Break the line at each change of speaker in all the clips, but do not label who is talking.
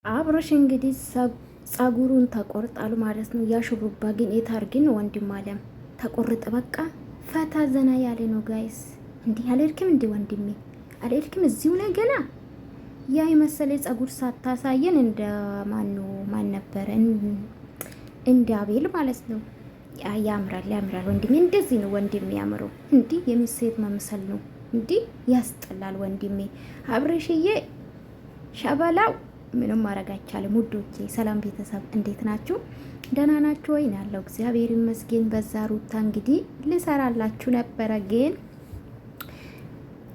አብሮሽ እንግዲህ ጸጉሩን ተቆርጣሉ ማለት ነው። ያ ሹሩባ ግን የታርግን ወንድም አለም ተቆርጠ በቃ ፈታ ዘና ያለ ነው ጋይስ። እንዲህ አልሄድክም እንዲ ወንድሜ አልሄድክም እዚሁ ላይ ገና ያ የመሰለ ጸጉር ሳታሳየን እንደ ማን ነበረ እንደ አቤል ማለት ነው። ያምራል ወንድሜ። እንደዚህ ነው ወንድሜ ያምረው። እንዲህ የሚሴት መምሰል ነው። እንዲህ ያስጠላል ወንድሜ አብረሽዬ ሸበላው ምንም ማድረግ አይቻልም። ውዶቼ ሰላም ቤተሰብ እንዴት ናችሁ? ደህና ናችሁ ወይ? ያለው እግዚአብሔር ይመስገን። በዛ ሩታ እንግዲህ ልሰራላችሁ ነበረ፣ ግን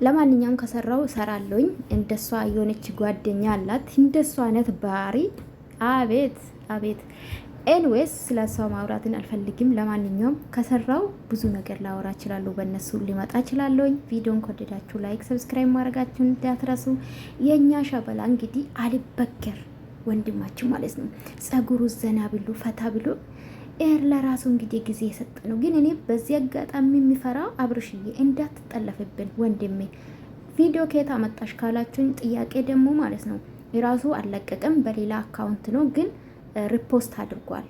ለማንኛውም ከሰራው እሰራለሁኝ። እንደሷ የሆነች ጓደኛ አላት እንደሷ አይነት ባህሪ። አቤት ኤንዌስ ስለ ሰው ማውራትን አልፈልግም። ለማንኛውም ከሰራው ብዙ ነገር ላወራ እችላለሁ፣ በእነሱ ሊመጣ እችላለሁኝ። ቪዲዮን ከወደዳችሁ ላይክ፣ ሰብስክራይብ ማድረጋችሁን እንዳትረሱ። የኛ ሸበላ እንግዲህ አልበገር ወንድማችሁ ማለት ነው። ጸጉሩ ዘና ብሎ ፈታ ብሎ ለራሱ እንግዲህ ጊዜ የሰጠ ነው። ግን እኔ በዚህ አጋጣሚ የሚፈራው አብርሽዬ እንዳትጠለፍብን ወንድሜ። ቪዲዮ ከየት አመጣሽ ካላችሁኝ ጥያቄ ደግሞ ማለት ነው የራሱ አልለቀቅም፣ በሌላ አካውንት ነው ግን ሪፖስት አድርጓል።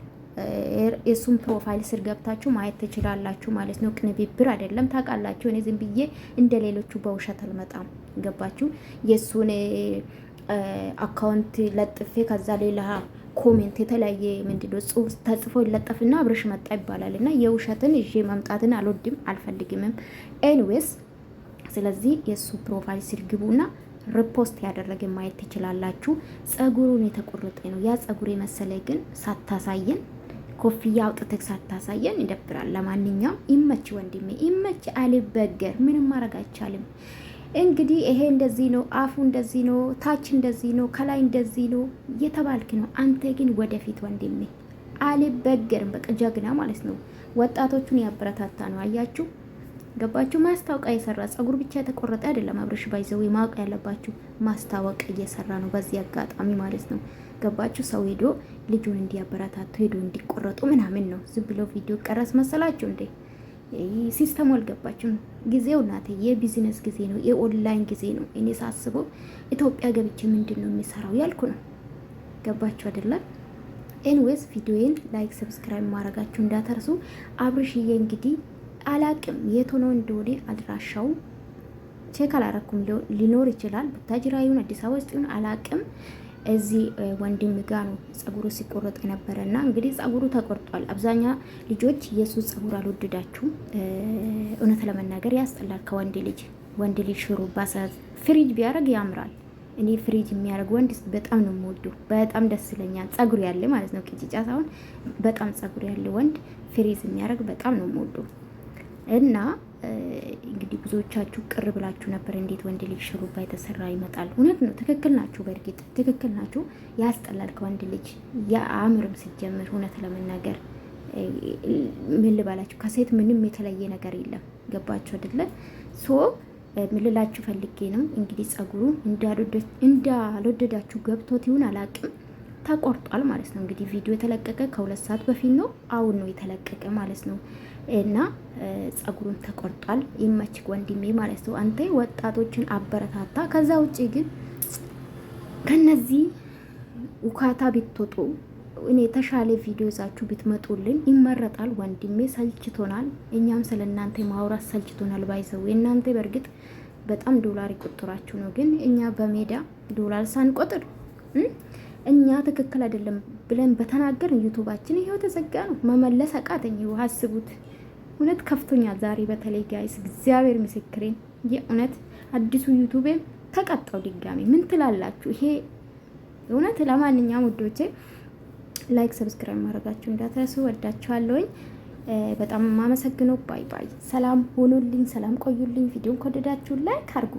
የሱን ፕሮፋይል ስር ገብታችሁ ማየት ትችላላችሁ ማለት ነው። ቅንብር አይደለም ታውቃላችሁ። እኔ ዝም ብዬ እንደ ሌሎቹ በውሸት አልመጣም። ገባችሁ? የሱን አካውንት ለጥፌ ከዛ ሌላ ኮሜንት የተለያየ ምንድነው ጽሁፍ ተጽፎ ይለጠፍና አብርሽ መጣ ይባላል እና የውሸትን ይዤ መምጣትን አልወድም አልፈልግምም። ኤኒዌይስ ስለዚህ የሱ ፕሮፋይል ስር ግቡና ሪፖስት ያደረገ ማየት ትችላላችሁ። ጸጉሩን የተቆረጠ ነው። ያ ጸጉር የመሰለ ግን ሳታሳየን ኮፍያ አውጥተህ ሳታሳየን ይደብራል። ለማንኛውም ይመች ወንድሜ ይመች። አልበገር ምንም ማድረግ አይቻልም። እንግዲህ ይሄ እንደዚህ ነው፣ አፉ እንደዚህ ነው፣ ታች እንደዚህ ነው፣ ከላይ እንደዚህ ነው እየተባልክ ነው። አንተ ግን ወደፊት ወንድሜ አልበገርም። በቃ ጀግና ማለት ነው። ወጣቶቹን ያበረታታ ነው። አያችሁ ገባችሁ? ማስታወቂያ የሰራ ጸጉር ብቻ የተቆረጠ አይደለም አብርሽ ባይዘው ማወቅ ያለባችሁ ማስታወቂያ እየሰራ ነው በዚህ አጋጣሚ ማለት ነው። ገባችሁ? ሰው ሄዶ ልጁን እንዲያበረታቱ ሄዶ እንዲቆረጡ ምናምን ነው። ዝም ብሎ ቪዲዮ ቀረጽ መሰላችሁ እንዴ? ሲስተሙ አልገባችሁም። ጊዜው እናቴ የቢዝነስ ጊዜ ነው፣ የኦንላይን ጊዜ ነው። እኔ ሳስበው ኢትዮጵያ ገብቼ ምንድን ነው የሚሰራው ያልኩ ነው። ገባችሁ አይደለም? ኤንዌስ ቪዲዮዬን ላይክ ሰብስክራይብ ማድረጋችሁ እንዳትረሱ። አብርሽዬ እንግዲህ አላቅም የት ሆኖ እንደሆነ አድራሻው ቼክ አላረኩም። ሊኖር ይችላል ቡታጅራ ይሁን አዲስ አበባ ውስጥ ይሁን አላቅም። እዚህ ወንድም ጋ ነው ጸጉሩ ሲቆረጥ የነበረና እንግዲህ ጸጉሩ ተቆርጧል። አብዛኛ ልጆች የሱስ ጸጉር አልወደዳችሁም። እውነት ለመናገር ያስጠላል። ወንድ ልጅ ሹሩባ ፍሪጅ ቢያደርግ ያምራል። እኔ ፍሪጅ የሚያደርግ ወንድ በጣም ነው የምወደው። በጣም ደስ ይለኛል። ጸጉር ያለ ማለት ነው፣ ቅጭጫ ሳይሆን በጣም ጸጉር ያለ ወንድ ፍሪዝ የሚያደርግ በጣም ነው የምወደው። እና እንግዲህ ብዙዎቻችሁ ቅር ብላችሁ ነበር፣ እንዴት ወንድ ልጅ ሹሩባ የተሰራ ይመጣል? እውነት ነው፣ ትክክል ናችሁ። በእርግጥ ትክክል ናችሁ። ያስጠላል ከወንድ ልጅ የአእምርም ሲጀምር። እውነት ለመናገር ምን ልባላችሁ፣ ከሴት ምንም የተለየ ነገር የለም። ገባችሁ አይደለ? ሶ ምን ልላችሁ ፈልጌ ነው እንግዲህ ጸጉሩ እንዳልወደዳችሁ ገብቶት ይሁን አላቅም ተቆርጧል ማለት ነው። እንግዲህ ቪዲዮ የተለቀቀ ከ2 ሰዓት በፊት ነው፣ አሁን ነው የተለቀቀ ማለት ነው። እና ጸጉሩን ተቆርጧል። ይመችክ ወንድሜ ማለት ነው። አንተ ወጣቶችን አበረታታ። ከዛ ውጪ ግን ከነዚህ ውካታ ብትወጡ እኔ የተሻለ ቪዲዮ ይዛችሁ ብትመጡልን ይመረጣል ወንድሜ። ሰልችቶናል። እኛም ስለናንተ ማውራት ሰልችቶናል። ባይዘው እናንተ በእርግጥ በጣም ዶላር ይቆጥራችሁ ነው፣ ግን እኛ በሜዳ ዶላር ሳንቆጥር እኛ ትክክል አይደለም ብለን በተናገር ዩቱባችን ይሄው ተዘጋ ነው። መመለስ አቃተኝ። አስቡት። እውነት ከፍቶኛል ዛሬ በተለይ ጋይስ፣ እግዚአብሔር ምስክሬን። የእውነት አዲሱ ዩቱቤ ተቀጣው ድጋሚ። ምን ትላላችሁ? ይሄ እውነት። ለማንኛውም ውዶቼ ላይክ ሰብስክራይብ ማድረጋችሁ እንዳትረሱ። ወዳችኋለሁኝ። በጣም ማመሰግነው። ባይ ባይ። ሰላም ሆኑልኝ፣ ሰላም ቆዩልኝ። ቪዲዮን ከወደዳችሁ ላይክ አድርጉ።